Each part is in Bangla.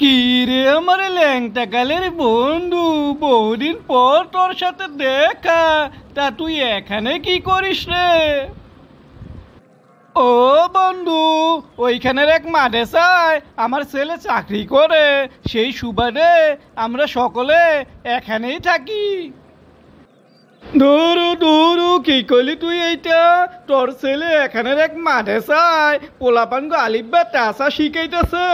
কি রে আমার ল্যাংটা কালের বন্ধু, বহুদিন পর তোর সাথে দেখা। তা তুই এখানে কি করিস রে? ও বন্ধু, ওইখানের এক মাদ্রাসায় আমার ছেলে চাকরি করে, সেই সুবাদে আমরা সকলে এখানেই থাকি। ধরু ধরু কি করলি তুই এইটা? তোর ছেলে এখানের এক মাদ্রাসায় পোলাপানগো আলিফ বা তাসা শিখাইতেছে।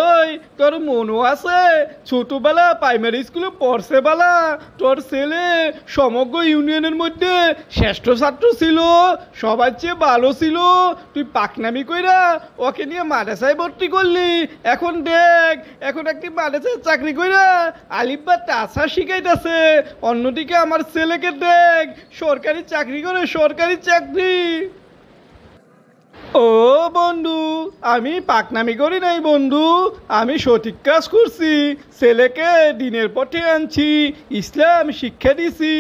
ওই তোর মনও আছে ছোটবেলা প্রাইমারি স্কুলে পড়ছে বেলা তোর ছেলে সমগ্র ইউনিয়নের মধ্যে শ্রেষ্ঠ ছাত্র ছিল, সবার চেয়ে ভালো ছিল। তুই পাকনামি কইরা ওকে নিয়ে মাদ্রাসায় ভর্তি করলি। এখন দেখ, এখন একটি মাদ্রাসায় চাকরি কইরা আলিফ বা তাসা শিখাইতেছে। অন্যদিকে আমার ছেলেকে দেখ, সরকারি চাকরি করে, সরকারি চাকরি। ও বন্ধু, আমি পাকনামি করি নাই বন্ধু, আমি সঠিক কাজ করছি। ছেলেকে দিনের পথে আনছি, ইসলাম শিক্ষা দিছি।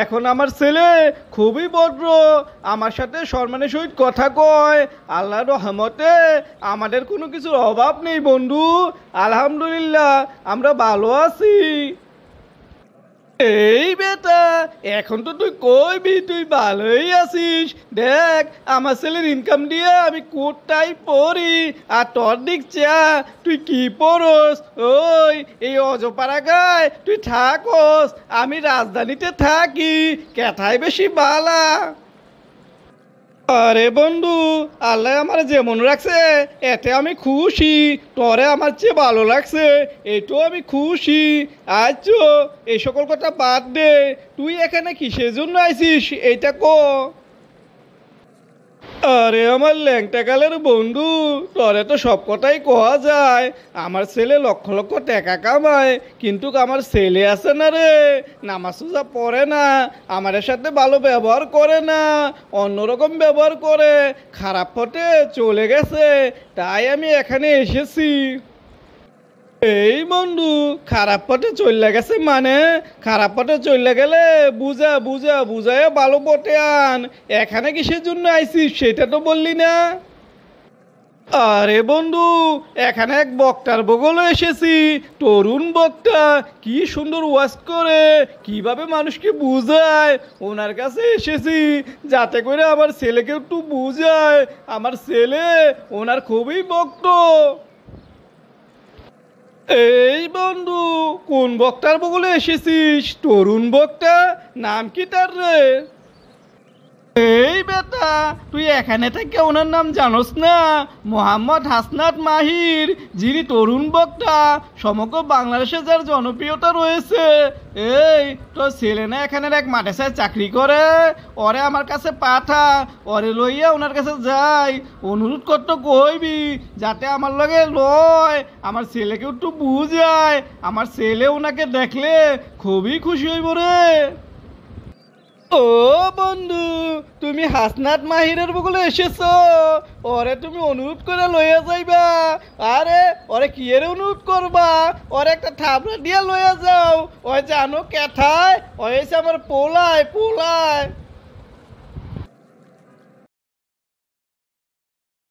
এখন আমার ছেলে খুবই ভদ্র, আমার সাথে সম্মানের সহিত কথা কয়। আল্লাহর রহমতে আমাদের কোনো কিছুর অভাব নেই বন্ধু। আলহামদুলিল্লাহ, আমরা ভালো আছি। এই বেটা, এখন তো তুই কইবি তুই ভালোই আছিস। দেখ, আমার ছেলের ইনকাম দিয়ে আমি কোটটাই পরি, আর তোর দিক চা তুই কি পরস। ওই এই অজপাড়া গায় তুই থাকস, আমি রাজধানীতে থাকি। কেথায় বেশি বালা? আরে বন্ধু, আল্লাহ আমার যেমন রাখছে এতে আমি খুশি। তোরে আমার চেয়ে ভালো লাগছে, এটাও আমি খুশি। আচ্ছা, এই সকল কথা বাদ দে, তুই এখানে কিসের জন্য আইছিস এইটা ক। আরে আমার ল্যাংটা কালের বন্ধু, তোরে তো সব কথাই কওয়া যায়। আমার ছেলে লক্ষ লক্ষ টাকা কামায়, কিন্তু আমার ছেলে আছে না রে, নামাজ রোজা পড়ে না, আমাদের সাথে ভালো ব্যবহার করে না, অন্যরকম ব্যবহার করে, খারাপ পথে চলে গেছে। তাই আমি এখানে এসেছি। এই বন্ধু, খারাপ পথে চলে গেছে মানে? খারাপ পথে চলে গেলে বুঝা বুঝা বুঝায় ভালো পথে আন। এখানে কিসের জন্য আইছিস সেটা তো বললি না। আরে বন্ধু, এখানে এক বক্তার বগলে এসেছি, তরুণ বক্তা, কি সুন্দর ওয়াজ করে, কিভাবে মানুষকে বুঝায়, ওনার কাছে এসেছি যাতে করে আমার ছেলেকে একটু বুঝায়। আমার ছেলে ওনার খুবই ভক্ত। এই বন্ধু, কোন বক্তার বগলে এসেছিস? তরুণ বক্তা, নাম কি তার রে? এই বেটা, তুই এখানে থেকে ওনার নাম জানোস না? মোহাম্মদ হাসনাত মাহির, যিনি তরুণ বক্তা, সমগ্র বাংলাদেশে যার জনপ্রিয়তা রয়েছে। এই তোর ছেলে না এখানের এক মাদ্রাসায় চাকরি করে, ওরে আমার কাছে পাঠা, ওরে লইয়া ওনার কাছে যাই। অনুরোধ করতে কইবি যাতে আমার লগে লয়, আমার ছেলেকে একটু বুঝায়। আমার ছেলে ওনাকে দেখলে খুবই খুশি হইব রে। ও বন্ধু, তুমি হাসনাত মাহিরের বগলে এসেছো, ওরে তুমি অনুরোধ করে লইয়া যাইবা। আরে ওরে কি এর অনুরোধ করবা, ওরে একটা থাবড়া দিয়া লইয়া যাও। ওই জানো কেথায়, ওই এসে আমার পোলায় পোলায়।